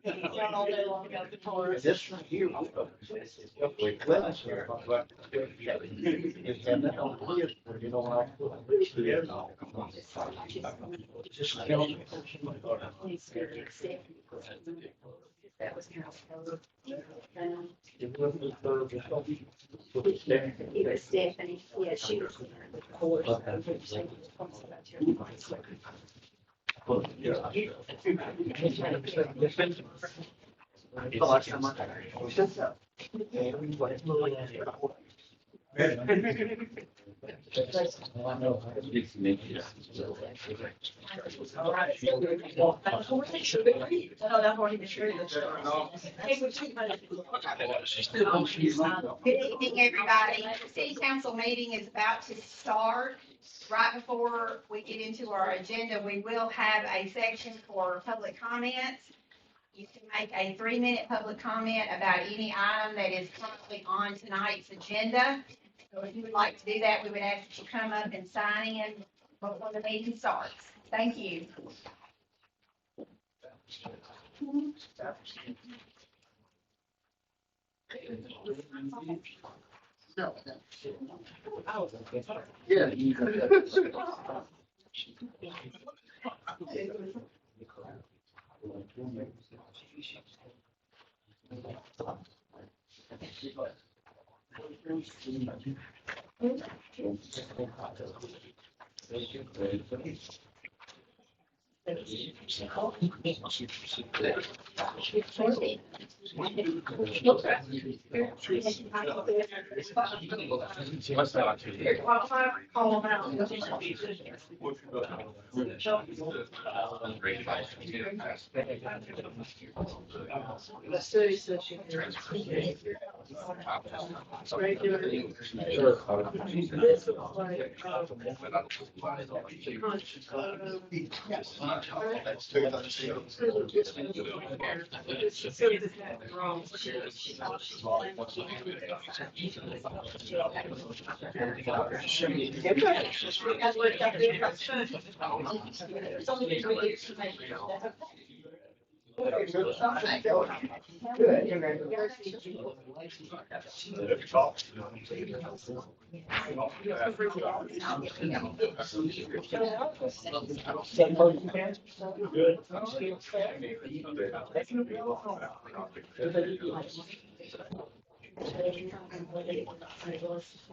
all day long about the cars. This right here. You know, like. Just killing me. That was kind of. It wasn't for- It was Stephanie, yeah, she was. Of course. Good evening, everybody. The city council meeting is about to start. Right before we get into our agenda, we will have a section for public comments. You can make a 3-minute public comment about any item that is currently on tonight's agenda. So if you would like to do that, we would ask that you come up and sign in before the meeting starts. Thank you. Yeah. Call them out. The city says she can. Regular. This looks like,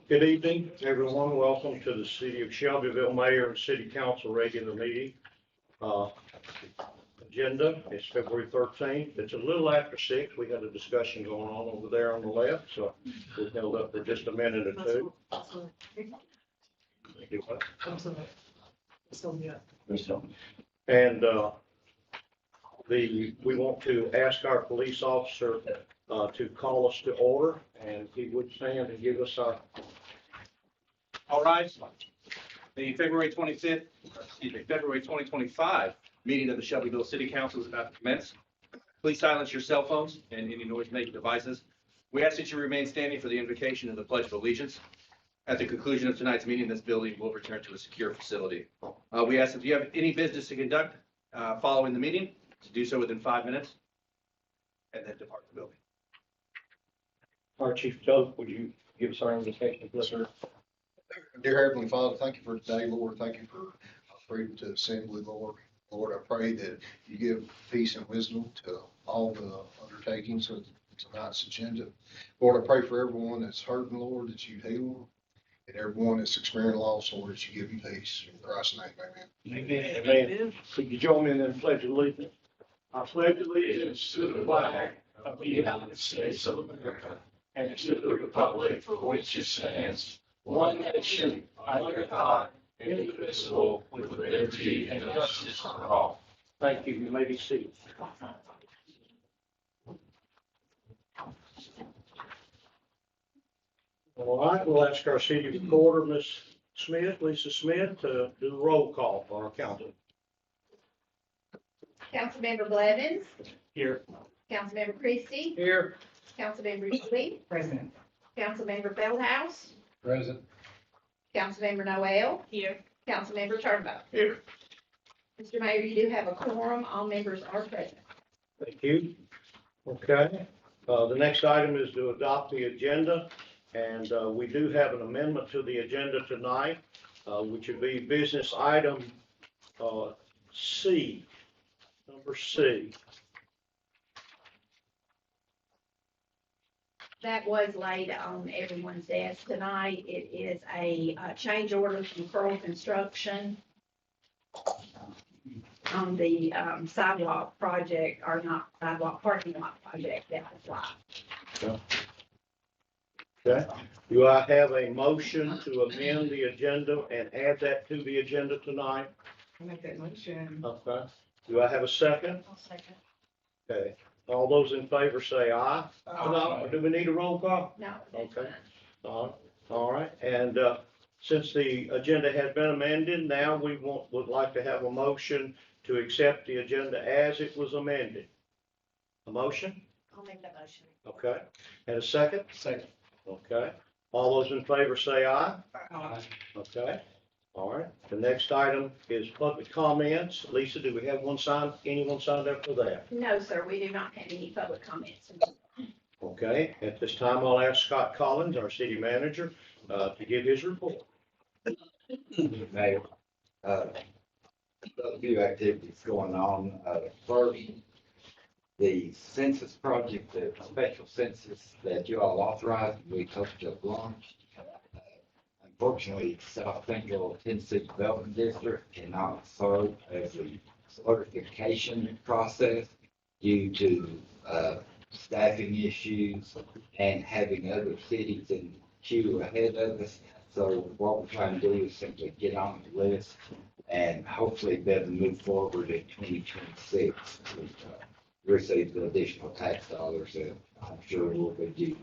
Good evening, everyone. Welcome to the City of Shelbyville Mayor and City Council regular meeting. Agenda is February 13th. It's a little after 6. We had a discussion going on over there on the left, so we've held up for just a minute or two. And we want to ask our police officer to call us to order, and if he would stand and give us our. All right. The February 2025 meeting of the Shelbyville City Council is about to commence. Please silence your cell phones and any noise-making devices. We ask that you remain standing for the invocation of the Pledge of Allegiance. At the conclusion of tonight's meeting, this building will return to a secure facility. We ask if you have any business to conduct following the meeting, to do so within 5 minutes, and then depart the building. Our Chief Joe, would you give us our invitation, please, sir? Dear Heavenly Father, thank you for today, Lord. Thank you for freedom to assembly, Lord. Lord, I pray that you give peace and wisdom to all the undertakings of tonight's agenda. Lord, I pray for everyone that's hurting, Lord, that you heal, and everyone that's experiencing loss, Lord, that you give them peace. In Christ's name, amen. Amen. Amen. Could you join me in the Pledge of Allegiance? I pledge allegiance to the flag of the United States of America and to the republic for which it stands, one nation, under God, indivisible, with liberty and justice for all. Thank you. You may be seated. All right, we'll ask our city recorder, Ms. Smith, Lisa Smith, to do the roll call for our council. Councilmember Blevins, Here. Councilmember Christie, Here. Councilmember Ely, President. Councilmember Feldhouse, Present. Councilmember Noel, Here. Councilmember Turnbow. Here. Mr. Mayor, you do have a quorum. All members are present. Thank you. Okay, the next item is to adopt the agenda, and we do have an amendment to the agenda tonight, which would be business item C, number C. That was laid on everyone's desk tonight. It is a change order from Pearl Construction on the sidewalk project, or not sidewalk, parking lot project that was live. Okay, do I have a motion to amend the agenda and add that to the agenda tonight? I'll make that motion. Okay, do I have a second? I'll second. Okay, all those in favor say aye. No, do we need a roll call? No. Okay. All right, and since the agenda has been amended, now we would like to have a motion to accept the agenda as it was amended. A motion? I'll make that motion. Okay, and a second? Second. Okay, all those in favor say aye. Okay, all right, the next item is public comments. Lisa, do we have anyone signed up for that? No, sir, we do not have any public comments. Okay, at this time, I'll ask Scott Collins, our city manager, to give his report. Mayor, a few activities going on. First, the census project, the special census that you all authorized, we hoped to launch. Unfortunately, South Central Tennessee Development District cannot serve as a certification process due to staffing issues and having other cities in queue ahead of us. So what we're trying to do is simply get on the list and hopefully be able to move forward in 2026. Receive the additional tax dollars that I'm sure will be due.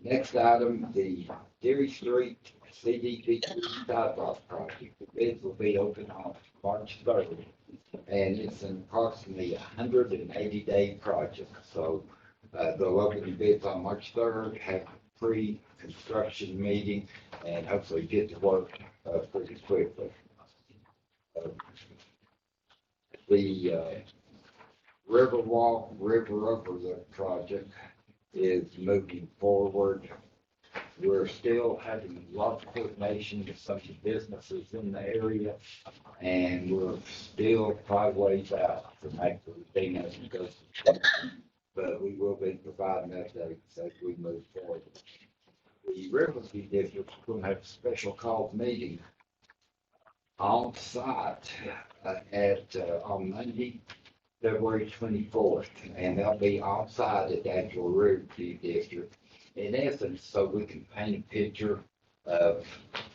Next item, the Deary Street CDP sidewalk project. The bids will be open on March 3rd, and it's an approximately 180-day project. So they'll open the bids on March 3rd, have a pre-construction meeting, and hopefully get to work pretty quickly. The Riverwalk River Overlook project is moving forward. We're still having a lot of coordination with some of the businesses in the area, and we're still 5 ways out from actually being able to go. But we will be providing updates as we move forward. The Riverview District is going to have a special call meeting on site on Monday, February 24th, and they'll be on site at the actual Riverview District. In essence, so we can paint a picture of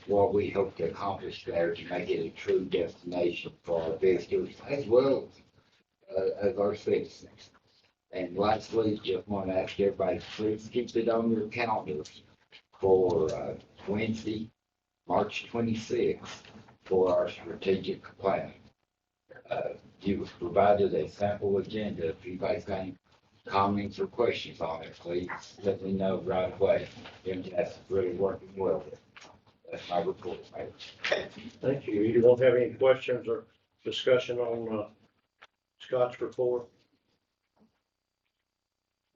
what we hope to accomplish there to make it a true destination for our visitors as well as our citizens. And lastly, just want to ask everybody, please keep it on your calendars for Wednesday, March 26th, for our strategic plan. You was provided a sample agenda. If you guys got any comments or questions on it, please let me know right away. MTS is really working well with it. That's my report, Mayor. Thank you. You won't have any questions or discussion on Scott's report?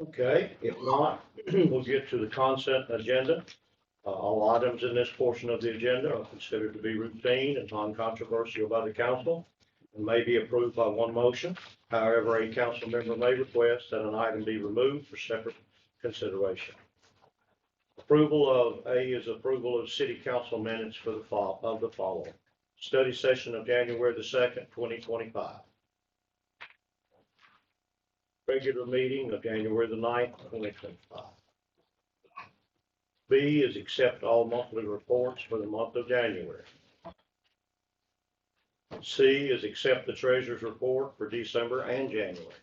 Okay, if not, we'll get to the consent agenda. All items in this portion of the agenda are considered to be routine and non-controversial by the council and may be approved by one motion. However, a council member may request that an item be removed for separate consideration. Approval of A is approval of city council minutes for the following. Study session of January the 2nd, 2025. Regular meeting of January the 9th, 2025. B is accept all monthly reports for the month of January. C is accept the treasurer's report for December and January.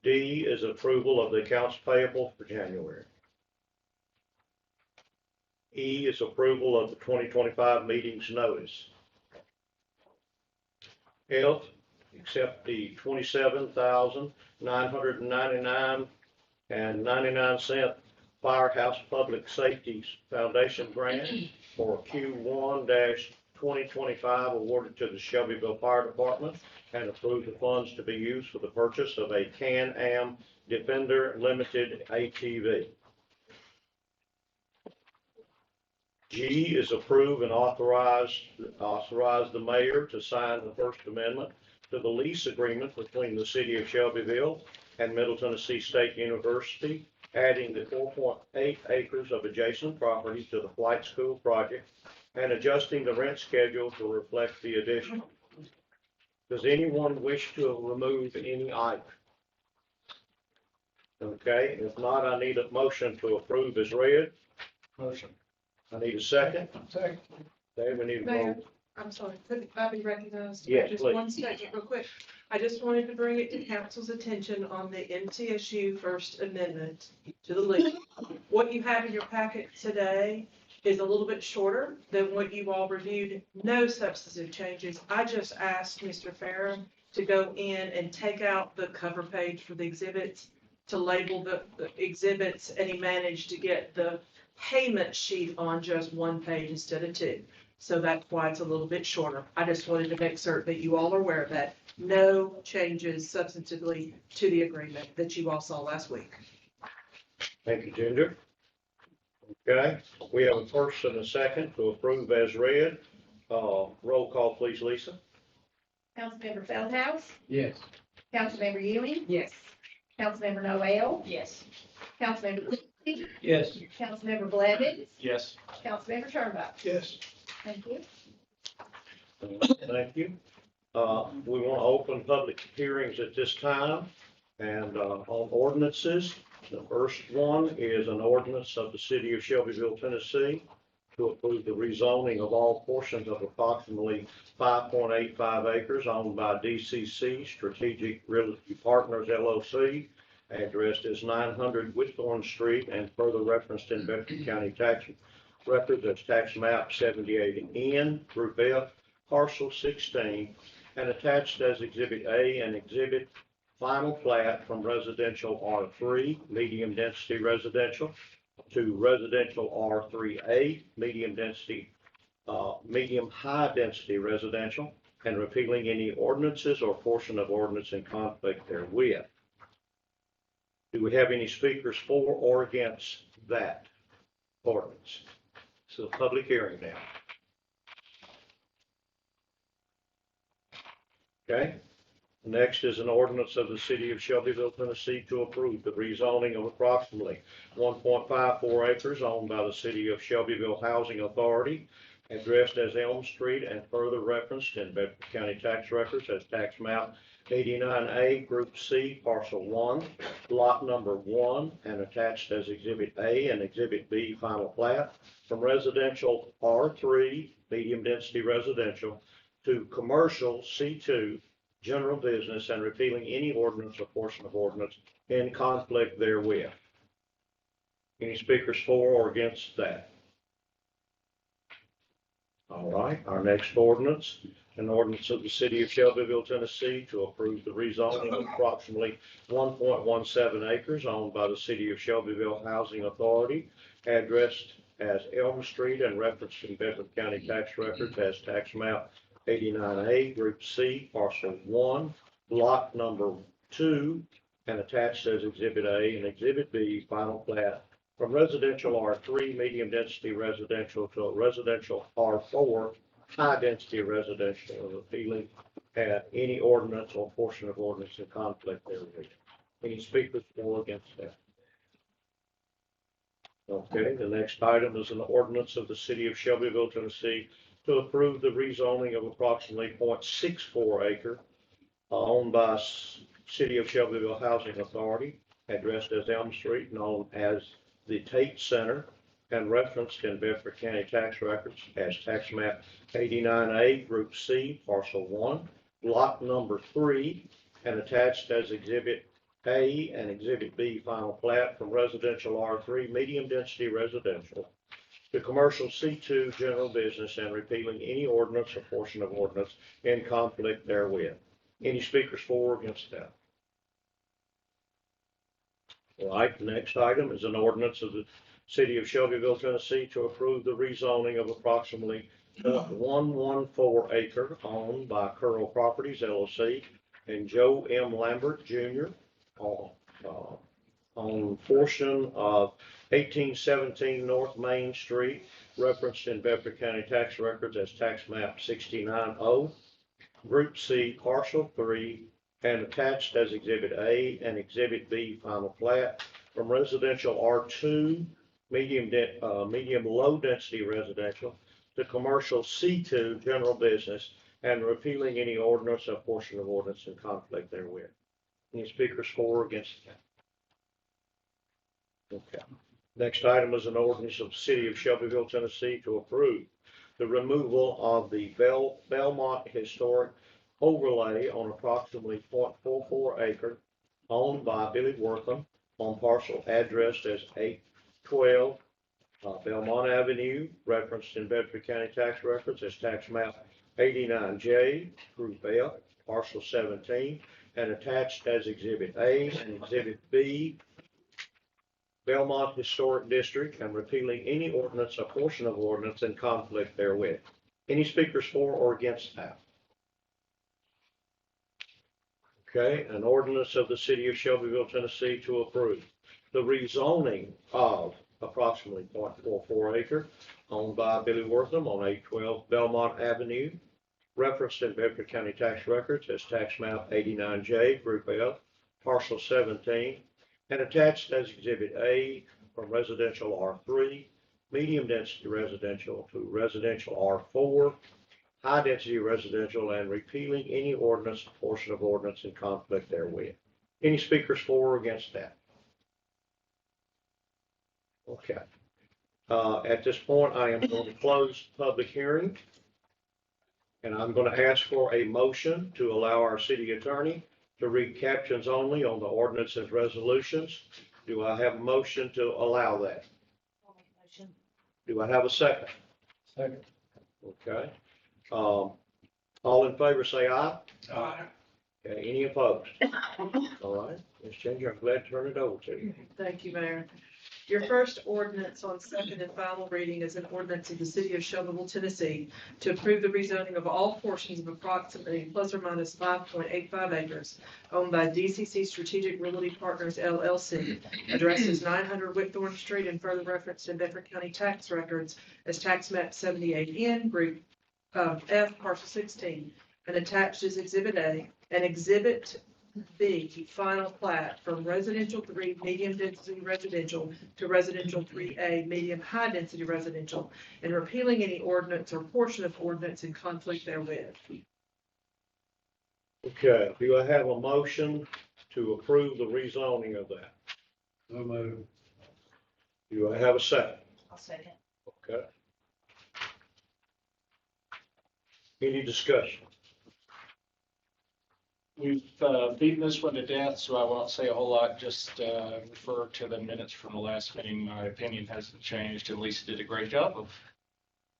D is approval of the accounts payable for January. E is approval of the 2025 meetings notice. F, accept the $27,999.99 Firehouse Public Safety Foundation grant for Q1-2025 2025 awarded to the Shelbyville Fire Department and approve the funds to be used for the purchase of a Can-Am Defender Limited ATV. G is approve and authorize the mayor to sign the First Amendment to the lease agreement between the city of Shelbyville and Middle Tennessee State University, adding the 4.8 acres of adjacent property to the flight school project and adjusting the rent schedule to reflect the addition. Does anyone wish to remove any item? Okay, if not, I need a motion to approve as read. Motion. I need a second. Second. Okay, we need a Mayor, vote. I'm sorry, could I be recognized? Yes, Just please. one second, real quick. I just wanted to bring it to council's attention on the MTSU First Amendment to the league. What you have in your packet today is a little bit shorter than what you all reviewed. No substantive changes. I just asked Mr. Farren to go in and take out the cover page for the exhibits, to label the exhibits, and he managed to get the payment sheet on just one page instead of two. So that's why it's a little bit shorter. I just wanted to make certain that you all are aware of that. No changes substantively to the agreement that you all saw last week. Thank you, Ginger. Okay, we have a first and a second to approve as read. Roll call, please, Lisa. Councilmember Feldhouse, Yes. Councilmember Ewing, Yes. Councilmember Noel, Yes. Councilmember Quincy, Yes. Councilmember Blevins, Yes. Councilmember Turnbull. Yes. Thank you. Thank you. We want to open public hearings at this time and on ordinances. The first one is an ordinance of the city of Shelbyville, Tennessee, to approve the rezoning of all portions of approximately 5.85 acres owned by DCC Strategic Realty Partners LLC, addressed as 900 Whitthorne Street and further referenced in Bedford County Tax Records as tax map 78N, Group F, parcel 16, and attached as Exhibit A and Exhibit Final Plat from residential R3, medium density residential, to residential R3A, medium high density residential, and repealing any ordinances or portion of ordinance in conflict therewith. Do we have any speakers for or against that ordinance? So public hearing now. Okay. Next is an ordinance of the city of Shelbyville, Tennessee, to approve the rezoning of approximately 1.54 acres owned by the city of Shelbyville Housing Authority, addressed as Elm Street and further referenced in Bedford County Tax Records as tax map 89A, Group C, parcel 1, lot number 1, and attached as Exhibit A and Exhibit B, final plat, from residential R3, medium density residential, to commercial C2, general business, and repealing any ordinance or portion of ordinance in conflict therewith. Any speakers for or against that? All right, our next ordinance, an ordinance of the city of Shelbyville, Tennessee, to approve the rezoning of approximately 1.17 acres owned by the city of Shelbyville Housing Authority, addressed as Elm Street and referenced in Bedford County Tax Records as tax map 89A, Group C, parcel 1, block number 2, and attached as Exhibit A and Exhibit B, final plat, from residential R3, medium density residential, to a residential R4, high density residential, repealing any ordinance or portion of ordinance in conflict therewith. Any speakers for or against that? Okay, the next item is an ordinance of the city of Shelbyville, Tennessee, to approve the rezoning of approximately 0.64 acre owned by City of Shelbyville Housing Authority, addressed as Elm Street, known as the Tate Center, and referenced in Bedford County Tax Records as tax map 89A, Group C, parcel 1, block number 3, and attached as Exhibit A and Exhibit B, final plat, from residential R3, medium density residential, to commercial C2, general business, and repealing any ordinance or portion of ordinance in conflict therewith. Any speakers for or against that? All right, the next item is an ordinance of the city of Shelbyville, Tennessee, to approve the rezoning of approximately .114 acre owned by Curl Properties LLC and Joe M. Lambert Jr. on portion of 1817 North Main Street, referenced in Bedford County tax records as tax map 690, Group C, Parcel 3, and attached as Exhibit A and Exhibit B final plat from residential R2, medium low density residential, to commercial C2 general business, and repealing any ordinance or portion of ordinance in conflict therewith. Any speakers for or against that? Okay. Next item is an ordinance of the City of Shelbyville, Tennessee to approve the removal of the Belmont Historic Overlay on approximately .44 acre owned by Billy Wortham on parcel addressed as 812 Belmont Avenue, referenced in Bedford County tax records as tax map 89J, Group F, parcel 17, and attached as Exhibit A and Exhibit B, Belmont Historic District, and repealing any ordinance or portion of ordinance in conflict therewith. Any speakers for or against that? Okay, an ordinance of the City of Shelbyville, Tennessee to approve the rezoning of approximately .44 acre owned by Billy Wortham on 812 Belmont Avenue, referenced in Bedford County tax records as tax map 89J, Group F, parcel 17, and attached as Exhibit A from residential R3, medium density residential to residential R4, high density residential, and repealing any ordinance, portion of ordinance in conflict therewith. Any speakers for or against that? Okay. At this point, I am going to close the public hearing, and I'm going to ask for a motion to allow our city attorney to read captions only on the ordinance and resolutions. Do I have a motion to allow that? Do I have a second? Second. Okay. All in favor, say aye. Aye. Okay, any opposed? All right, Ms. Ginger, I'm glad to turn it over to you. Thank you, Mayor. Your first ordinance on second and final reading is an ordinance of the City of Shelbyville, Tennessee to approve the rezoning of all portions of approximately plus or minus 5.85 acres owned by DCC Strategic Realty Partners LLC, addressed as 900 Whitthorne Street and further referenced in Bedford County tax records as tax map 78N, Group F, parcel 16, and attached is Exhibit A and Exhibit B, final plat from residential 3 medium density residential to residential 3A medium high density residential, and repealing any ordinance or portion of ordinance in conflict therewith. Okay, do I have a motion to approve the rezoning of that? So moved. Do I have a second? I'll second. Okay. Any discussion? We've beaten this one to death, so I won't say a whole lot, just refer to the minutes from the last meeting. My opinion hasn't changed, and Lisa did a great job of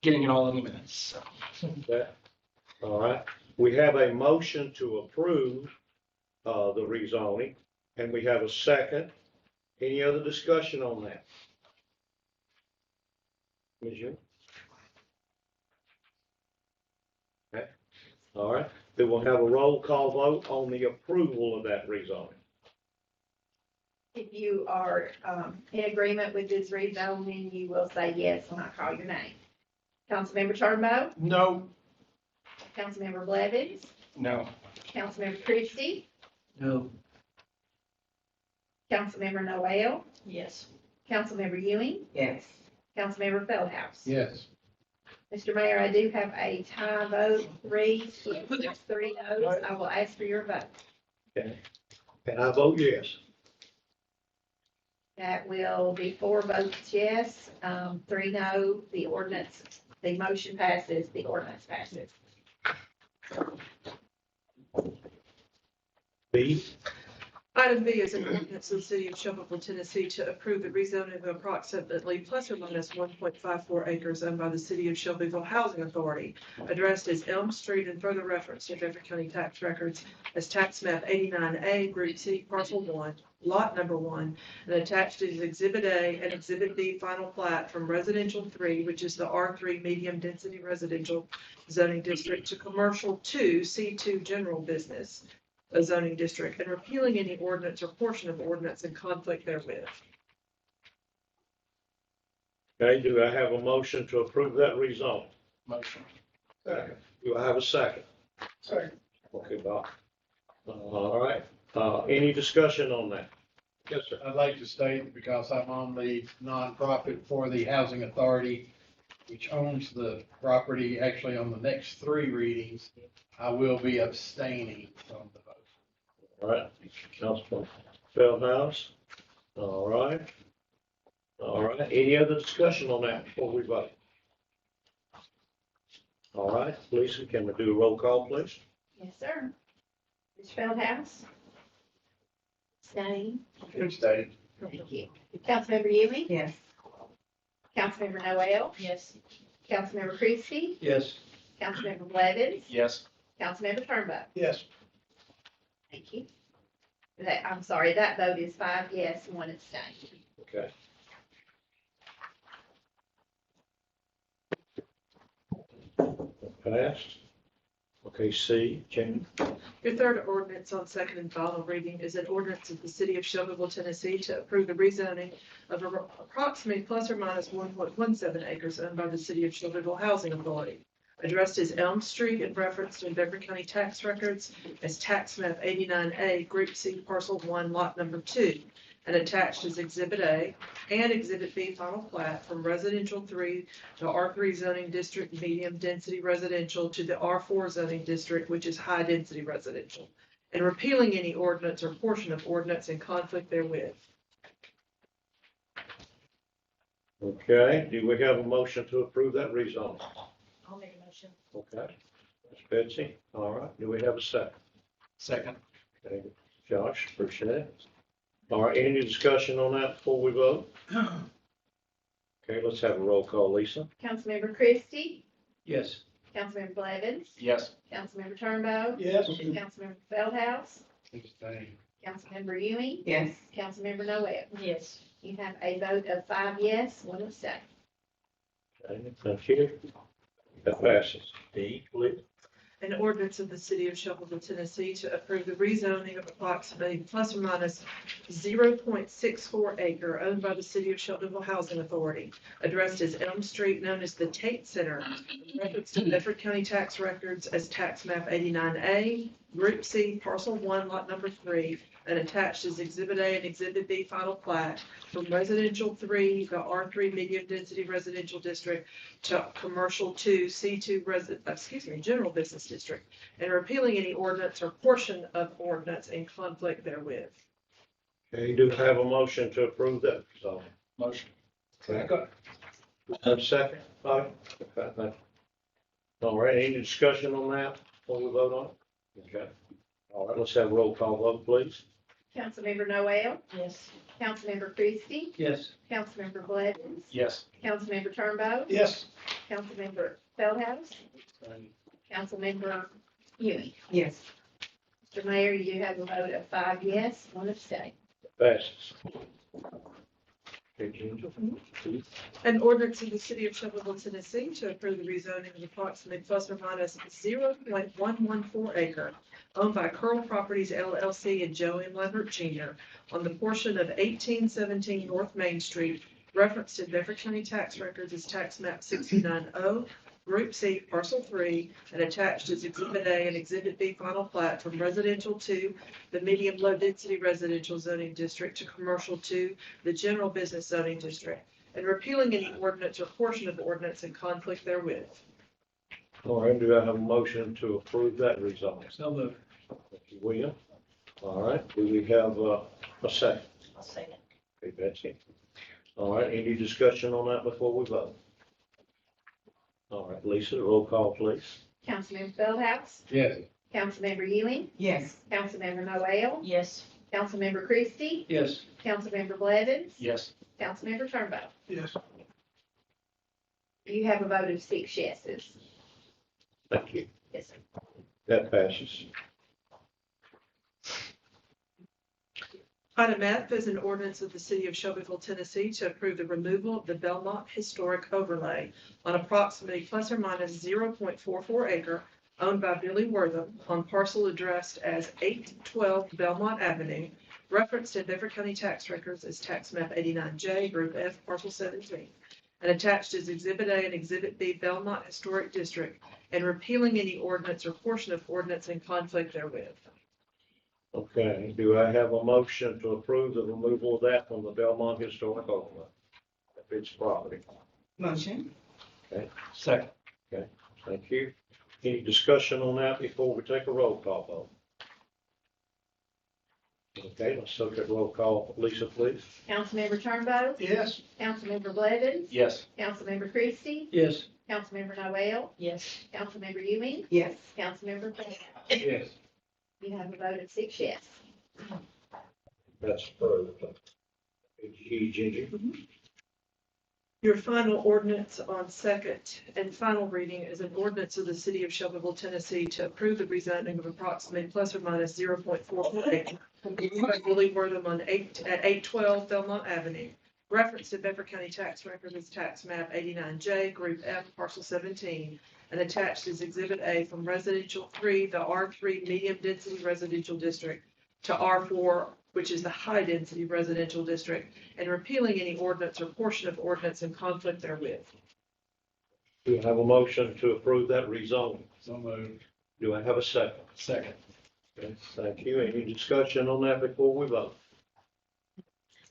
getting it all in the minutes. So. Okay. All right, we have a motion to approve the rezoning, and we have a second. Any other discussion on that? Ms. Ewing? Okay, all right. Then we'll have a roll call vote on the approval of that rezoning. If you are in agreement with this rezoning, you will say yes when I call your name. Councilmember Turnbow, No. Councilmember Blevins, No. Councilmember Christie, No. Councilmember Noel, Yes. Councilmember Ewing, Yes. Councilmember Feldhouse. Yes. Mr. Mayor, I do have a tie vote, 3 noes. I will ask for your vote. Okay. And I vote yes. That will be 4 votes yes, 3 no. The motion passes, the ordinance passes. B, Item B is an ordinance of the city of Shelbyville, Tennessee to approve the rezoning of approximately plus or minus 1.54 acres owned by the city of Shelbyville Housing Authority, addressed as Elm Street and further referenced in Bedford County tax records as tax map 89A, Group C, parcel 1, lot number 1, and attached is Exhibit A and Exhibit B final plat from Residential 3, which is the R3 medium density residential zoning district, to Commercial 2, C2 general business a zoning district, and repealing any ordinance or portion of ordinance in conflict therewith. Okay, do I have a motion to approve that rezone? Motion. Do I have a second? Second. Okay, Bob. All right, any discussion on that? Yes, sir. I'd like to state, because I'm on the nonprofit for the Housing Authority, which owns the property actually on the next 3 readings, I will be abstaining from the vote. All right, Councilman Feldhouse. All right. All right, any other discussion on that before we vote? All right, Lisa, can we do a roll call, please? Yes, sir. Mr. Feldhouse? Abstain. Abstain. Thank you. Councilmember Ewing? Yes. Councilmember Noel? Yes. Councilmember Christie? Yes. Councilmember Blevins? Yes. Councilmember Turnbow? Yes. Thank you. I'm sorry, that vote is 5 yes, 1 abstain. Okay. Passed. Okay, C, Jamie. Your third ordinance on second and final reading is an ordinance of the city of Shelbyville, Tennessee to approve the rezoning of approximately plus or minus 1.17 acres owned by the city of Shelbyville Housing Authority, addressed as Elm Street and referenced in Bedford County tax records as tax map 89A, Group C, parcel 1, lot number 2, and attached is Exhibit A and Exhibit B final plat from Residential 3 to R3 zoning district medium density residential to the R4 zoning district, which is high density residential, and repealing any ordinance or portion of ordinance in conflict therewith. Okay, do we have a motion to approve that rezone? I'll make a motion. Okay, Ms. Betsy, all right, do we have a second? Second. Okay, Josh, appreciate it. All right, any discussion on that before we vote? Okay, let's have a roll call, Lisa. Councilmember Christie? Yes. Councilmember Blevins? Yes. Councilmember Turnbow? Yes. Councilmember Feldhouse? Abstain. Councilmember Ewing? Yes. Councilmember Noel? Yes. You have a vote of 5 yes, 1 abstain. Okay, thank you. That passes. D, please. An ordinance of the city of Shelbyville, Tennessee to approve the rezoning of approximately plus or minus 0.64 acre owned by the city of Shelbyville Housing Authority, addressed as Elm Street, known as the Tate Center, referenced in Bedford County tax records as tax map 89A, Group C, parcel 1, lot number 3, and attached is Exhibit A and Exhibit B final plat from Residential 3, the R3 medium density residential district, to Commercial 2, C2 general business district, and repealing any ordinance or portion of ordinance in conflict therewith. Okay, do we have a motion to approve that rezone? Motion. Okay. Have a second, Bobby? Okay, thank you. All right, any discussion on that before we vote on it? Okay. All right, let's have a roll call vote, please. Councilmember Noel? Yes. Councilmember Christie? Yes. Councilmember Blevins? Yes. Councilmember Turnbow? Yes. Councilmember Feldhouse? Councilmember Ewing? Yes. Mr. Mayor, you have a vote of 5 yes, 1 abstain. Passes. Okay, Ginger. An ordinance of the city of Shelbyville, Tennessee to approve the rezoning of approximately plus or minus 0.114 acre owned by Curl Properties LLC and Joe M. Leverett Jr. on the portion of 1817 North Main Street, referenced in Bedford County tax records as tax map 690, Group C, parcel 3, and attached is Exhibit A and Exhibit B final plat from Residential 2, the medium low density residential zoning district, to Commercial 2, the general business zoning district, and repealing any ordinance or portion of ordinance in conflict therewith. All right, do I have a motion to approve that rezone? So moved. Thank you, William. All right, do we have a second? I'll second. Okay, Betsy. All right, any discussion on that before we vote? All right, Lisa, roll call, please. Councilmember Feldhouse? Yes. Councilmember Ewing? Yes. Councilmember Noel? Yes. Councilmember Christie, Yes. Councilmember Blevins, Yes. Councilmember Turnbow. Yes. You have a vote of 6 yeses. Thank you. Yes, sir. That passes. Item F is an ordinance of the city of Shelbyville, Tennessee to approve the removal of the Belmont Historic Overlay on approximately plus or minus 0.44 acre owned by Billy Wortham on parcel addressed as 812 Belmont Avenue, referenced in Bedford County tax records as tax map 89J, group F, parcel 17, and attached as Exhibit A and Exhibit B Belmont Historic District, and repealing any ordinance or portion of ordinance in conflict therewith. Okay, do I have a motion to approve the removal of that from the Belmont Historic Overlay? If it's property. Motion. Second. Thank you. Any discussion on that before we take a roll call vote? Okay, let's take a roll call. Lisa, please. Councilmember Turnbow, Yes. Councilmember Blevins, Yes. Councilmember Christie, Yes. Councilmember Noel, Yes. Councilmember Ewing, Yes. Councilmember Bell. Yes. You have a vote of 6 yes. That's approved. Ginger. Your final ordinance on second and final reading is an ordinance of the city of Shelbyville, Tennessee to approve the rezoning of approximately plus or minus 0.44 acre by Billy Wortham at 812 Belmont Avenue, referenced in Bedford County tax record as tax map 89J, group F, parcel 17, and attached is Exhibit A from residential 3, the R3 medium density residential district, to R4, which is the high density residential district, and repealing any ordinance or portion of ordinance in conflict therewith. Do I have a motion to approve that rezoning? So moved. Do I have a second? Second. Okay, thank you. Any discussion on that before we vote?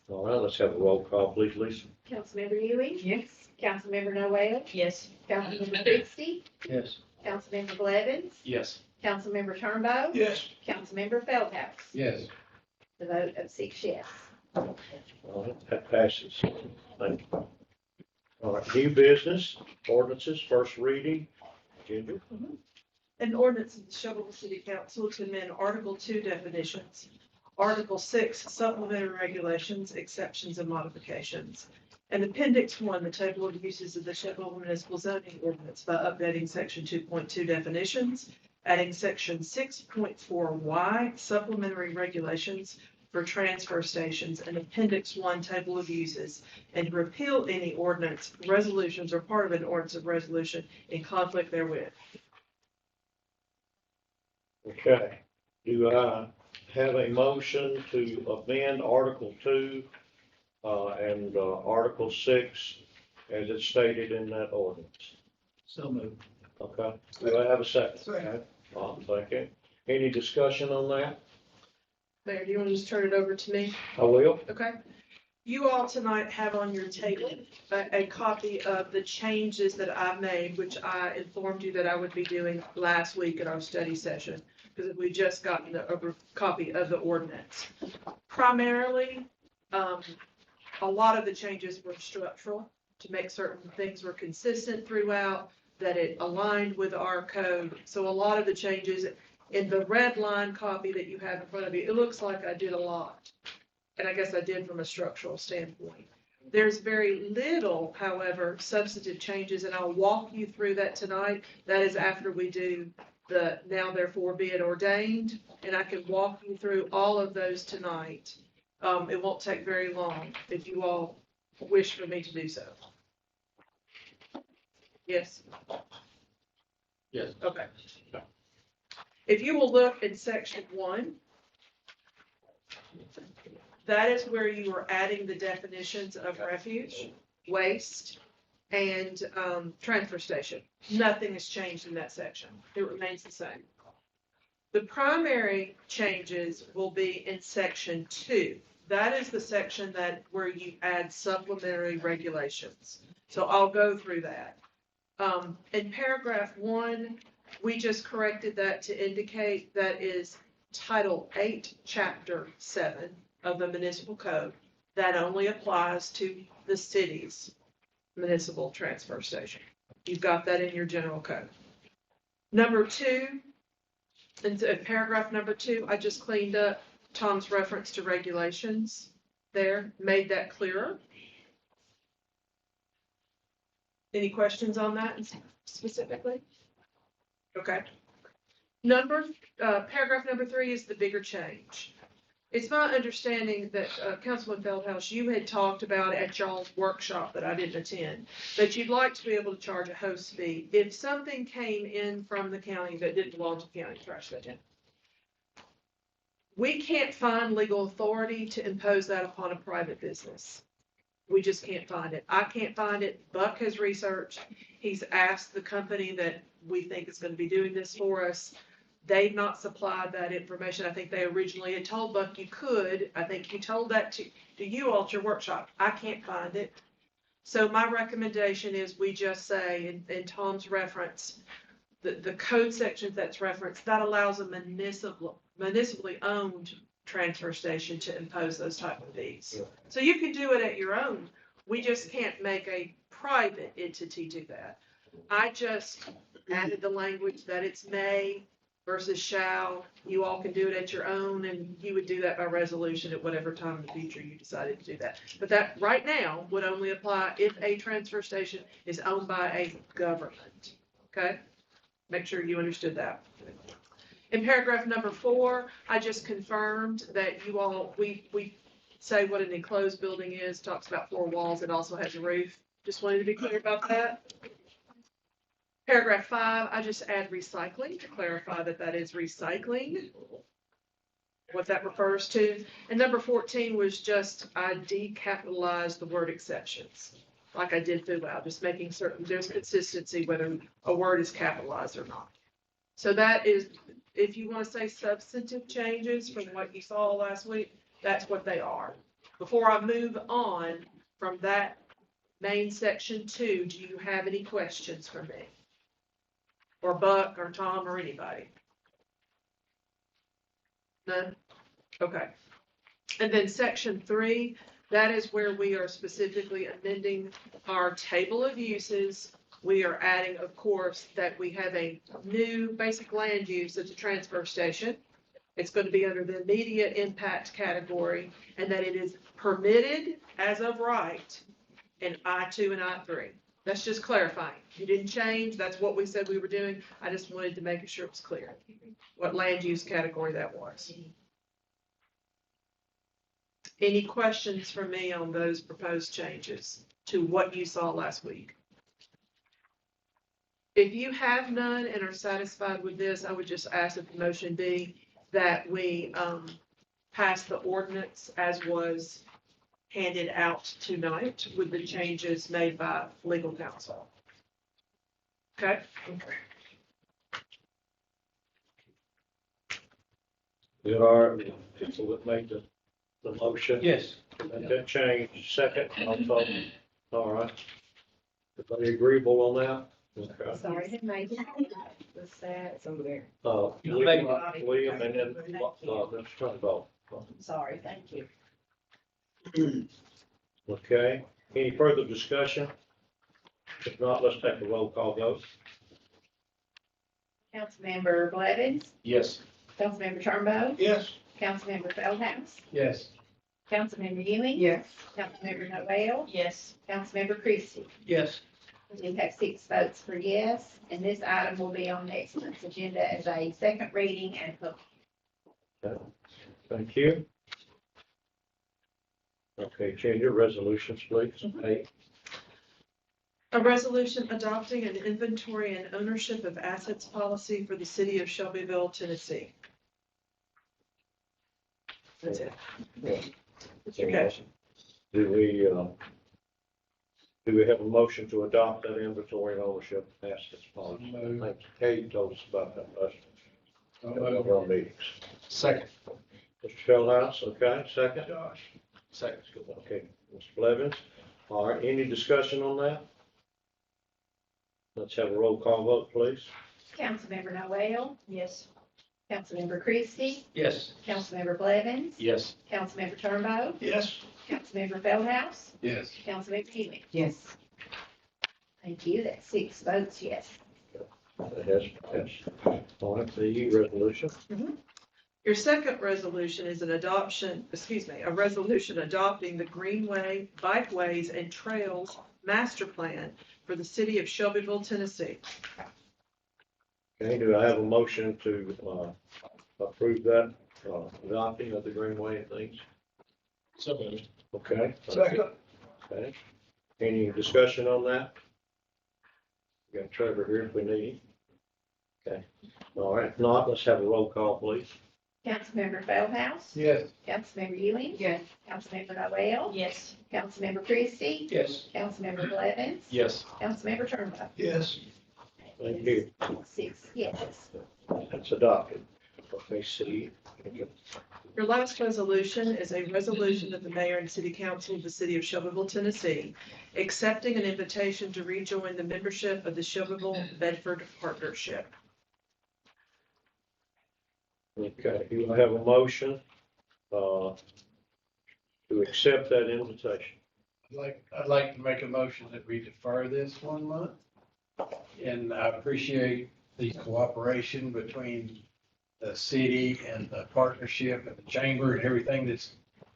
All right, let's have a roll call, please, Lisa. Councilmember Ewing, Yes. Councilmember Noel, Yes. Councilmember Christie, Yes. Councilmember Blevins, Yes. Councilmember Turnbow, Yes. Councilmember Feldhouse. Yes. The vote of 6 yes. All right, that passes. Thank you. All right, new business, ordinances, first reading. Ginger? An ordinance of the Shelbyville City Council to amend Article 2 definitions, Article 6 supplementary regulations, exceptions and modifications, and Appendix 1, the table of uses of the Shelbyville Municipal Zoning Ordinance by updating Section 2.2 definitions, adding Section 6.4Y supplementary regulations for transfer stations, and Appendix 1 table of uses, and repeal any ordinance, resolutions, or part of an ordinance of resolution in conflict therewith. Okay, do I have a motion to amend Article 2 and Article 6 as it's stated in that ordinance? So moved. Okay, do I have a second? Second. Thank you. Any discussion on that? Mayor, do you want to just turn it over to me? I will. Okay. You all tonight have on your table a copy of the changes that I made, which I informed you that I would be doing last week at our study session, because we just gotten a copy of the ordinance. Primarily, a lot of the changes were structural to make certain things were consistent throughout, that it aligned with our code. So a lot of the changes in the red line copy that you have in front of you, it looks like I did a lot. And I guess I did from a structural standpoint. There's very little, however, substantive changes, and I'll walk you through that tonight. That is after we do the now therefore be it ordained, and I can walk you through all of those tonight. It won't take very long if you all wish for me to do so. Yes? Yes. Okay. If you will look in section 1, that is where you are adding the definitions of refuge, waste, and transfer station. Nothing has changed in that section. It remains the same. The primary changes will be in section 2. That is the section where you add supplementary regulations. So I'll go through that. In paragraph 1, we just corrected that to indicate that is Title 8, Chapter 7 of the Municipal Code. That only applies to the city's municipal transfer station. You've got that in your general code. Number 2, in paragraph number 2, I just cleaned up Tom's reference to regulations there made that clearer. Any questions on that specifically? Okay. Paragraph number 3 is the bigger change. It's my understanding that, Councilman Feldhouse, you had talked about at y'all's workshop that I didn't attend, that you'd like to be able to charge a host fee if something came in from the county that didn't belong to the county trash that. We can't find legal authority to impose that upon a private business. We just can't find it. I can't find it. Buck has researched. He's asked the company that we think is going to be doing this for us. They've not supplied that information. I think they originally had told Buck you could. I think you told that to you all at your workshop. I can't find it. So my recommendation is we just say in Tom's reference, the code section that's referenced, that allows a municipally owned transfer station to impose those type of fees. So you can do it at your own. We just can't make a private entity do that. I just added the language that it's may versus shall. You all can do it at your own, and you would do that by resolution at whatever time in the future you decided to do that. But that right now would only apply if a transfer station is owned by a government. Okay? Make sure you understood that. In paragraph number 4, I just confirmed that you all, we say what an enclosed building is, talks about 4 walls, it also has a roof. Just wanted to be clear about that. Paragraph 5, I just add recycling to clarify that that is recycling, what that refers to. And number 14 was just, I decapitalized the word exceptions, like I did throughout, just making certain there's consistency whether a word is capitalized or not. So that is, if you want to say substantive changes from what you saw last week, that's what they are. Before I move on from that main section 2, do you have any questions for me? Or Buck or Tom or anybody? None? Okay. And then section 3, that is where we are specifically amending our table of uses. We are adding, of course, that we have a new basic land use at the transfer station. It's going to be under the immediate impact category, and that it is permitted as of right in I-2 and I-3. That's just clarifying. You didn't change. That's what we said we were doing. I just wanted to make sure it was clear what land use category that was. Any questions for me on those proposed changes to what you saw last week? If you have none and are satisfied with this, I would just ask that the motion be that we pass the ordinance as was handed out tonight with the changes made by legal counsel. Okay? Did our people that made the motion? Yes. Make that change, second, I'll vote. All right. Everybody agreeable on that? Okay. Sorry, who made it? What's that? It's over there. William and then, let's try to vote. Sorry, thank you. Okay, any further discussion? If not, let's take a roll call vote. Councilmember Blevins, Yes. Councilmember Turnbow, Yes. Councilmember Feldhouse, Yes. Councilmember Ewing. Yes. Councilmember Noel, Yes. Councilmember Christie. Yes. We have 6 votes for yes, and this item will be on next month's agenda as a second reading and public. Thank you. Okay, change your resolutions, please. 8. A resolution adopting an inventory and ownership of assets policy for the city of Shelbyville, Tennessee. That's it. Okay. Do we have a motion to adopt that inventory and ownership assets policy? I Move. think Kate told us about that last So one of moved. our meetings. Second. Mr. Feldhouse, okay, second? Josh. Second. Okay, Mr. Blevins. All right, any discussion on that? Let's have a roll call vote, please. Councilmember Noel, Yes. Councilmember Christie, Yes. Councilmember Blevins, Yes. Councilmember Turnbow, Yes. Councilmember Feldhouse, Yes. Councilmember Ewing. Yes. Thank you. That's 6 votes yes. Yes. All right, the resolution. Your second resolution is a resolution adopting the Greenway, Bikeways, and Trails Master Plan for the city of Shelbyville, Tennessee. Okay, do I have a motion to, approve that, adopting of the Greenway and things? So moved. Okay. Second. Okay. Any discussion on that? We got Trevor here if we need him. Okay. All right, if not, let's have a roll call, please. Councilmember Feldhouse. Yes. Councilmember Ewing. Yes. Councilmember Noel. Yes. Councilmember Christie. Yes. Councilmember Blevins. Yes. Councilmember Turnbull. Yes. Thank you. 6 yes. That's adopted. Okay, see. Your last resolution is a resolution of the mayor and city council of the city of Shelbyville, Tennessee, accepting an invitation to rejoin the membership of the Shelbyville Bedford Partnership. Okay, do I have a motion, to accept that invitation? I'd like to make a motion that we defer this 1 month. And I appreciate the cooperation between the city and the partnership and the chamber and everything that's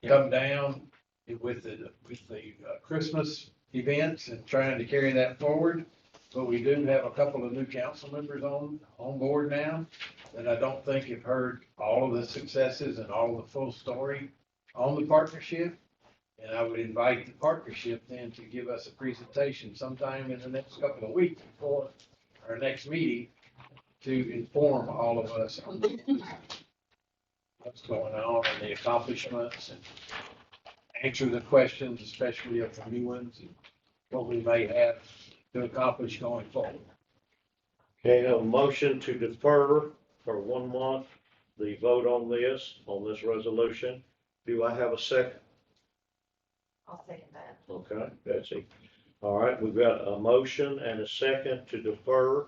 come down with the Christmas events and trying to carry that forward. But we do have a couple of new council members on board now that I don't think have heard all of the successes and all of the full story on the partnership. And I would invite the partnership then to give us a presentation sometime in the next couple of weeks before our next meeting to inform all of us on what's going on and the accomplishments and answer the questions, especially of the new ones, and what we may have to accomplish going forward. Okay, I have a motion to defer for 1 month the vote on this resolution. Do I have a second? I'll second that. Okay, Betsy. All right, we've got a motion and a second to defer.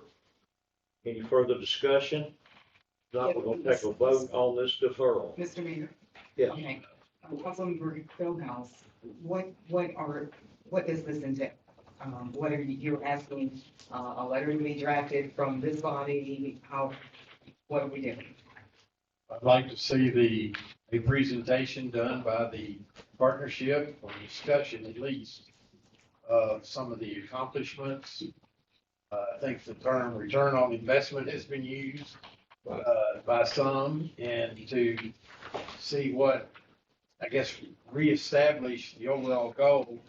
Any further discussion? If not, we're gonna take a vote on this deferral. Mr. Mayor? Yeah. Okay. Councilmember Feldhouse, what does this entail? What are you're asking, a letter to be drafted from this body? What are we doing? I'd like to see a presentation done by the partnership or discussion at least of some of the accomplishments. I think the term return on investment has been used by some, and to see what, I guess, reestablish the overall goal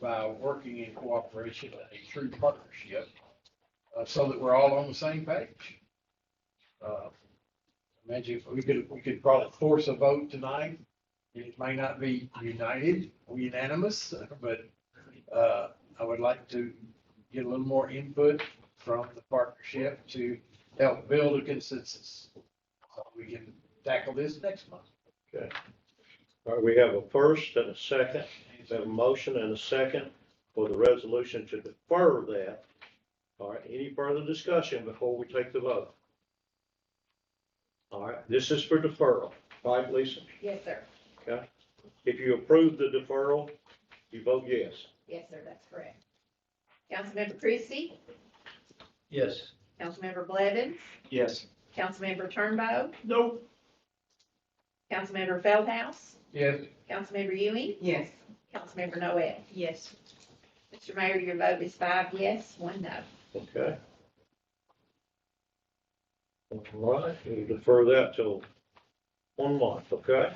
by working in cooperation in a true partnership, so that we're all on the same page. Imagine if we could probably force a vote tonight. It may not be united or unanimous, but I would like to get a little more input from the partnership to help build a consensus. So we can tackle this next month. Okay. All right, we have a first and a second. We have a motion and a second for the resolution to defer that. All right, any further discussion before we take the vote? All right, this is for deferral, right, Lisa? Yes, sir. Okay. If you approve the deferral, you vote yes. Yes, sir, that's correct. Councilmember Christie. Yes. Councilmember Blevins. Yes. Councilmember Turnbow. Nope. Councilmember Feldhouse. Yes. Councilmember Ewing. Yes. Councilmember Noel. Yes. Mr. Mayor, your vote is 5 yes, 1 no. Okay. All right, we'll defer that till 1 month, okay?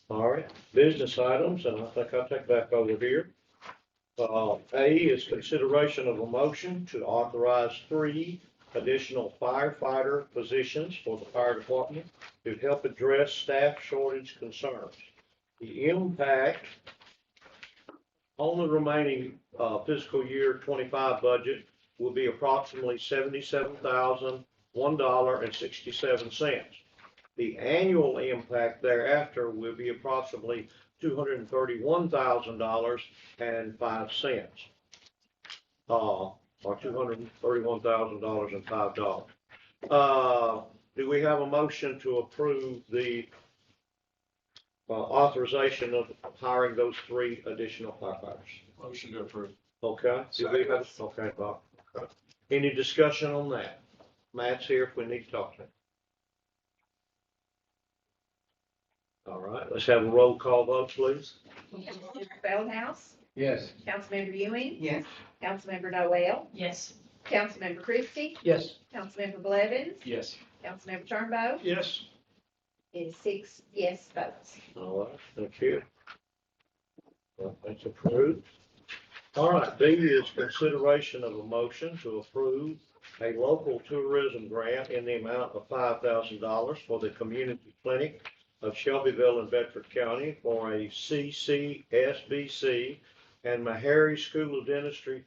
All right, business items, and I think I'll take back over here. A is consideration of a motion to authorize 3 additional firefighter positions for the fire department to help address staff shortage concerns. The impact on the remaining fiscal year 25 budget will be approximately $77,001.67. The annual impact thereafter will be approximately $231,000.05. Or $231,000.05. Do we have a motion to approve the authorization of hiring those 3 additional firefighters? Motion to approve. Okay. Okay, Bob. Okay. Any discussion on that? Matt's here if we need to talk to him. All right, let's have a roll call vote, please. Councilmember Feldhouse, Yes. Councilmember Ewing, Yes. Councilmember Noel, Yes. Councilmember Christie, Yes. Councilmember Blevins, Yes. Councilmember Turnbow. Yes. It is 6 yes votes. All right, thank you. Well, that's approved. All right, B is consideration of a motion to approve a local tourism grant in the amount of $5,000 for the community clinic of Shelbyville and Bedford County for a CCSBC and Meharry School of Dentistry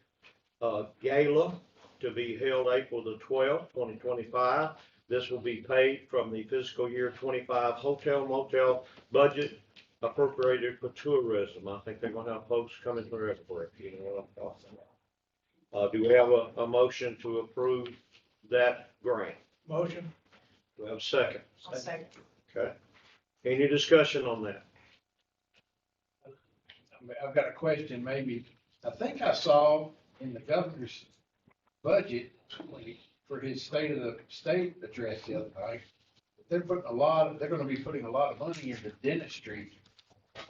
gala to be held April the 12th, 2025. This will be paid from the fiscal year 25 hotel motel budget appropriated for tourism. I think they're gonna have folks coming from everywhere, if you know what I'm talking about. Do we have a motion to approve that grant? Motion. Do we have a second? I'll second. Okay. Any discussion on that? I've got a question, maybe. I think I saw in the governor's budget for his state of the state address the other night, they're gonna be putting a lot of money into dentistry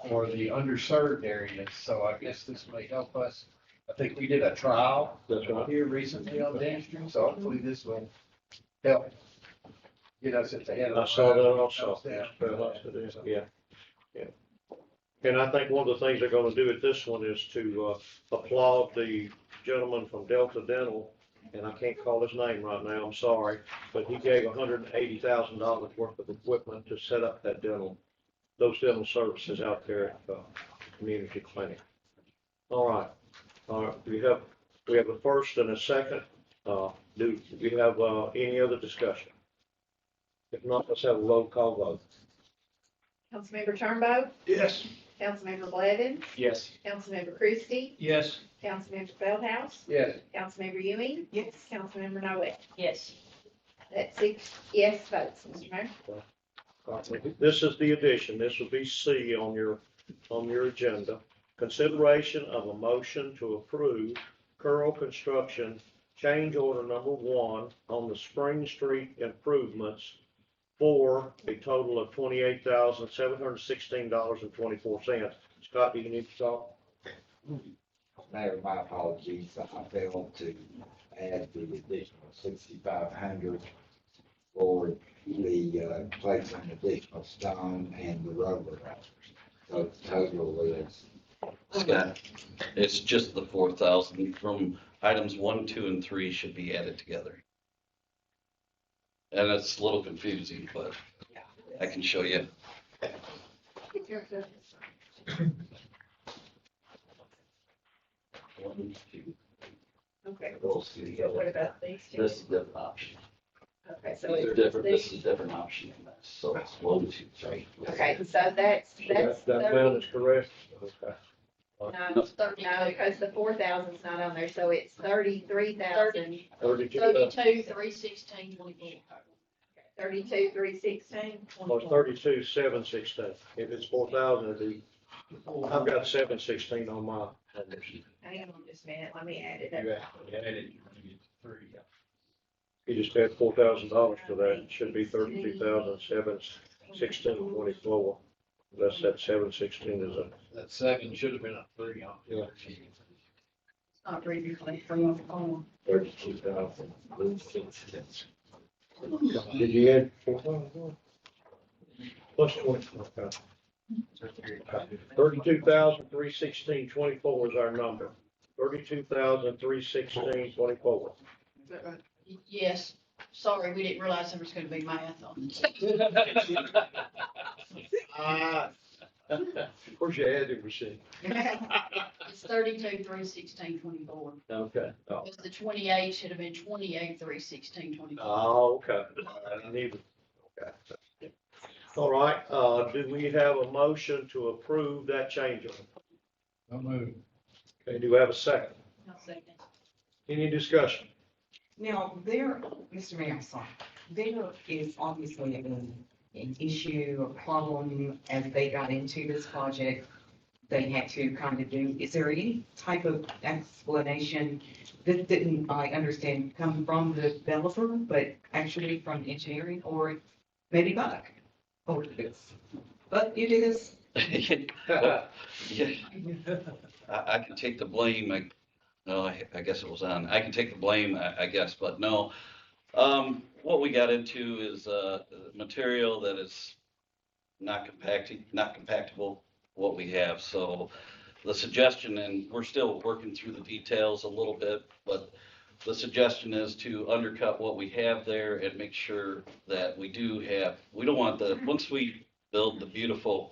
for the underserved areas, so I guess this may help us. I think we did a trial That's right. here recently on dentistry, so hopefully this will help get us at the head of the. I saw that also. Yeah. Yeah, yeah. And I think one of the things they're gonna do at this one is to applaud the gentleman from Delta Dental, and I can't call his name right now, I'm sorry, but he gave $180,000 worth of equipment to set up those dental services out there at the community clinic. All right, we have a first and a second. Do we have any other discussion? If not, let's have a roll call vote. Councilmember Turnbow, Yes. Councilmember Blevins, Yes. Councilmember Christie, Yes. Councilmember Feldhouse, Yes. Councilmember Ewing, Yes. Councilmember Noel. Yes. That's 6 yes votes, Mr. Mayor. This is the addition. This will be C on your agenda. Consideration of a motion to approve Curl Construction change order number 1 on the Spring Street improvements for a total of $28,716.24. Scott, do you need to talk? Mayor, my apologies, I failed to add the additional 6,500 for the placing additional stone and the rubber risers. So the total is, Scott, it's just the 4,000 from items 1, 2, and 3 should be added together. And it's a little confusing, but I can show you. One, two, Okay, we'll see. what about these two? This is a different option. Okay, so These are it's different, this is a different option than this. So it's 1, 2, 3. okay, so that's That amount is correct? Okay. no, because the 4,000 is not on there, so it's 33,000, 32, 316, 32,316. or 32,716. If it's 4,000, it'd be, I've got 716 on my. Hang on just a minute, let me add it up. You just add $4,000 to that, it should be 32,716.24. Unless that 716 is a, That 7 should have been a 3 on. Yeah. Not really, like, free on the phone. 32,000. did you add 4,000? Plus 20, okay. 32,316.24 is our number. 32,316.24. Yes, sorry, we didn't realize there was gonna be math on it. Of course you had to receive. It's 32,316.24. Okay. Oh. Because the 28 should have been 28,316.24. Oh, okay. I need, okay. All right, do we have a motion to approve that change order? No move. Okay, do we have a second? I'll second. Any discussion? Now, Mr. Mayor, I'm sorry, there is obviously an issue, a problem as they got into this project. They had to kind of do, is there any type of explanation that didn't, I understand, come from the developer, but actually from engineering or maybe Buck over this? But you do this. Well, yeah, I can take the blame, no, I guess it was on, I can take the blame, I guess, but no. What we got into is, material that is not compactable, what we have, so the suggestion, and we're still working through the details a little bit, but the suggestion is to undercut what we have there and make sure that we don't want once we build the beautiful,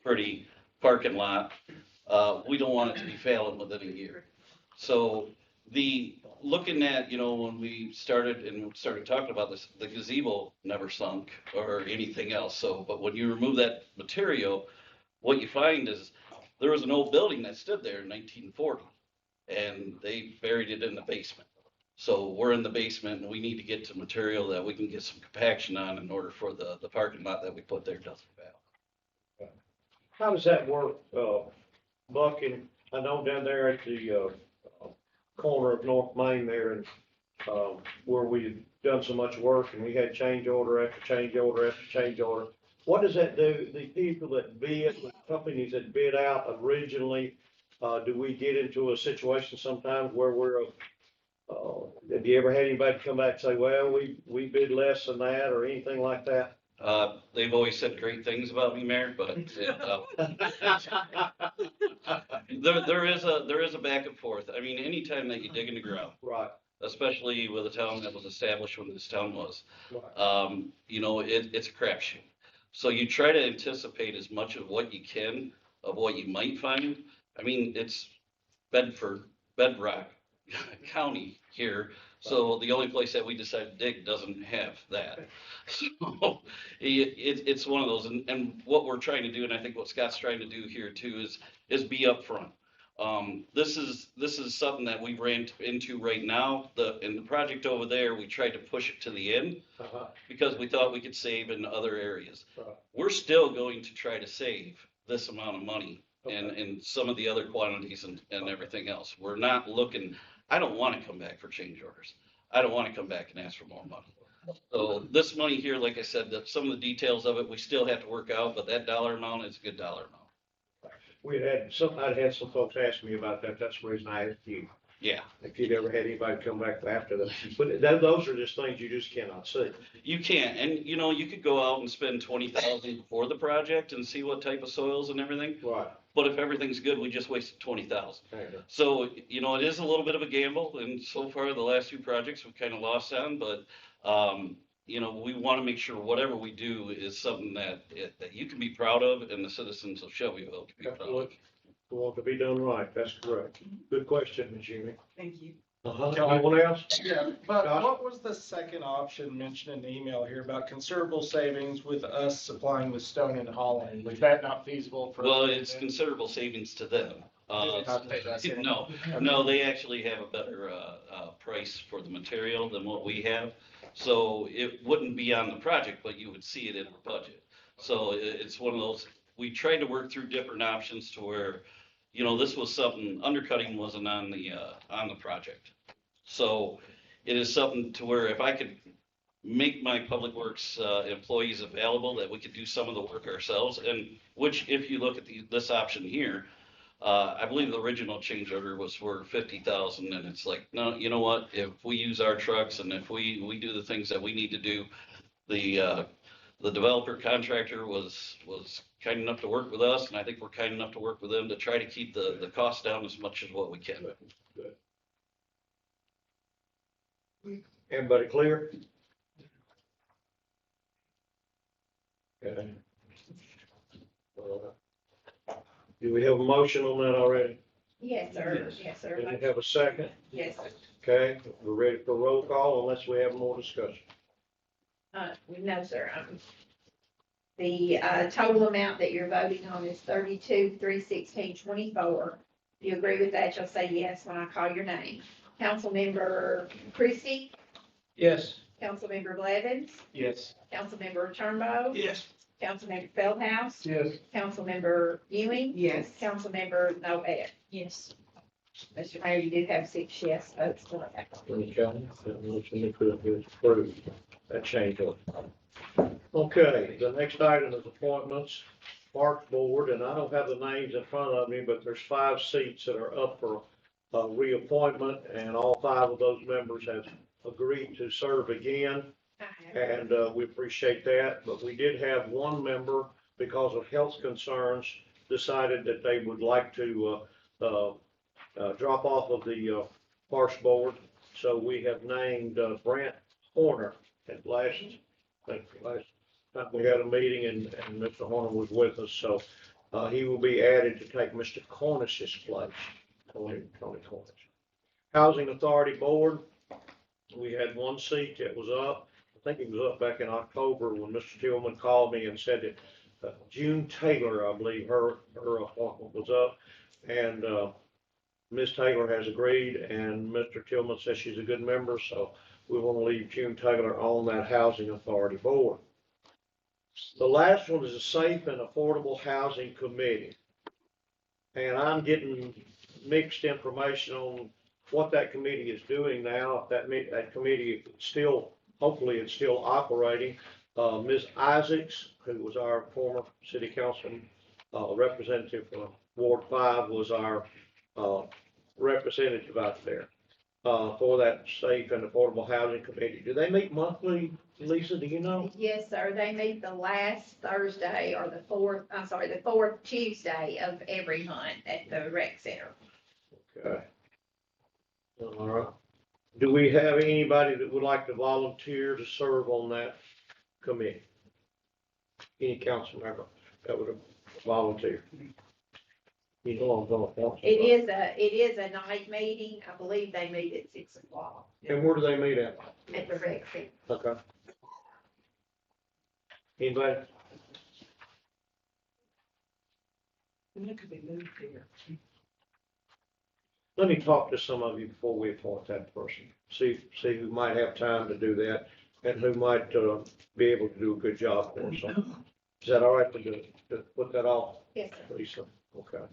pretty parking lot, we don't want it to be failing within a year. So looking at, when we started talking about this, the gazebo never sunk or anything else. So, but when you remove that material, what you find is there was an old building that stood there in 1940 and they buried it in the basement. So we're in the basement and we need to get to material that we can get some compaction on in order for the parking lot that we put there doesn't fail. How does that work, Buck? And I know down there at the, corner of North Main there and, where we've done so much work and we had change order after change order after change order. What does that do? The people that bid, the companies that bid out originally, do we get into a situation sometimes where have you ever had anybody come back and say, well, we bid less than that or anything like that? They've always said great things about me, Mayor, but there is a back and forth. I mean, anytime that you dig in the ground, Right. especially with a town that was established when this town was, Right. It's a crapshoot. So you try to anticipate as much of what you can of what you might find. I mean, it's Bedrock County here. So the only place that we decide to dig doesn't have that. So it's one of those, and what we're trying to do, and I think what Scott's trying to do here too, is be upfront. This is something that we ran into right now. In the project over there, we tried to push it to the end because we thought we could save in other areas. We're still going to try to save this amount of money and some of the other quantities and everything else. We're not looking. I don't want to come back for change orders. I don't want to come back and ask for more money. So this money here, like I said, some of the details of it, we still have to work out, but that dollar amount is a good dollar amount. I'd had some folks ask me about that. That's the reason I asked you. Yeah. If you'd ever had anybody come back after that. But those are just things you just cannot see. You can't, and you could go out and spend $20,000 for the project and see what type of soils and everything. Right. But if everything's good, we just wasted $20,000. So, it is a little bit of a gamble, and so far, the last two projects we've kind of lost on, but, we want to make sure whatever we do is something that you can be proud of and the citizens of Shelbyville can be proud of. We want to be done right. That's correct. Good question, Ms. Jimmy. Thank you. Anyone else? Yeah, but Josh? what was the second option mentioned in the email here about considerable savings with us supplying with stone and hauling? Was that not feasible for? Well, it's considerable savings to them. No, they actually have a better, price for the material than what we have. So it wouldn't be on the project, but you would see it in our budget. So it's one of those, we tried to work through different options to where, this was something, undercutting wasn't on the project. So it is something to where if I could make my public works, employees available, that we could do some of the work ourselves, and which, if you look at this option here, I believe the original change order was for 50,000, and it's like, no, you know what? If we use our trucks and if we do the things that we need to do, the developer contractor was kind enough to work with us, and I think we're kind enough to work with them to try to keep the cost down as much as what we can. Good. Everybody clear? Okay. Do we have a motion on that already? Yes, sir. Yes, sir. Did we have a second? Yes. Okay, we're ready for roll call unless we have more discussion. No, sir. The total amount that you're voting on is 32,316.24. If you agree with that, you'll say yes when I call your name. Councilmember Christie, Yes. Councilmember Blevins, Yes. Councilmember Turnbow, Yes. Councilmember Feldhouse, Yes. Councilmember Ewing, Yes. Councilmember Novak. Yes. Mr. Mayor, you do have 6 yes votes for that. Okay, that motion is approved. that change order. Okay, the next item is appointments, Parks Board, and I don't have the names in front of me, but there's 5 seats that are up for reappointment, and all 5 of those members have agreed to serve again, and we appreciate that. But we did have one member, because of health concerns, decided that they would like to drop off of the Parks Board. So we have named Brant Horner at last time we had a meeting, and Mr. Horner was with us, so he will be added to take Mr. Cornish's place, Tony Cornish. Housing Authority Board, we had 1 seat that was up. I think it was up back in October when Mr. Tillman called me and said that June Taylor, I believe, her appointment was up, and Ms. Taylor has agreed, and Mr. Tillman says she's a good member, so we want to leave June Taylor on that Housing Authority Board. The last one is a Safe and Affordable Housing Committee. And I'm getting mixed information on what that committee is doing now. If that committee is still, hopefully it's still operating. Ms. Isaacs, who was our former city council representative for Ward 5, was our representative out there for that Safe and Affordable Housing Committee. Do they meet monthly, Lisa, do you know? Yes, sir. They meet the last Thursday or the fourth Tuesday of every month at the rec center. Okay. All right. Do we have anybody that would like to volunteer to serve on that committee? Any council member that would volunteer? You know I'm going to. It is a night meeting. I believe they meet at 6 o'clock And where do they meet at? at the rec center. Okay. Anybody? And it could be moved here. Let me talk to some of you before we appoint that person. See who might have time to do that and who might be able to do a good job for us. Is that all right to put that off? Yes, sir. Lisa? Okay.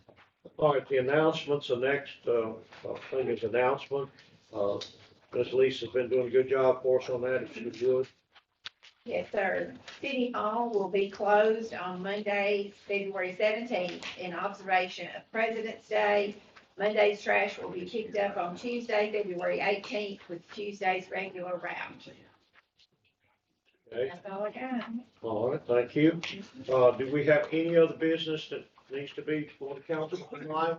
All right, the announcements, the next thing is announcement. Ms. Lisa's been doing a good job for us on that, if she would. Yes, sir. City Hall will be closed on Monday, February 17th in observation of President's Day. Monday's trash will be picked up on Tuesday, February 18th, with Tuesday's regular route. Okay. That's all I got. All right, thank you. Do we have any other business that needs to be before the council tonight?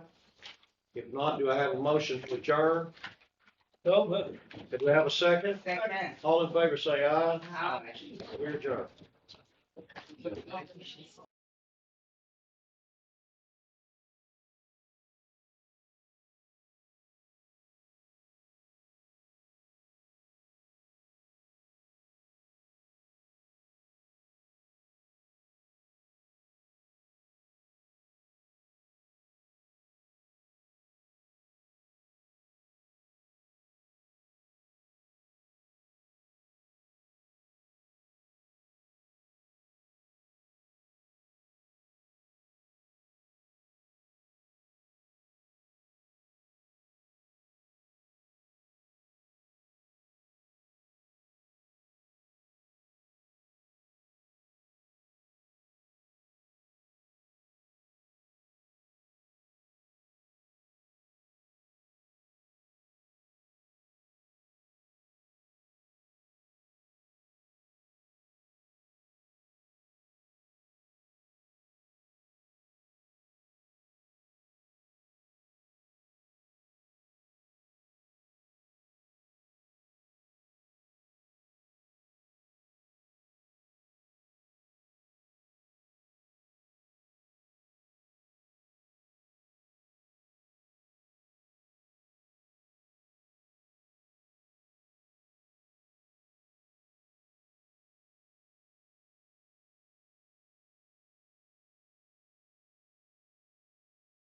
If not, do I have a motion to adjourn? No, Do we have a second? Second. All in favor, say aye. Aye. We're adjourned.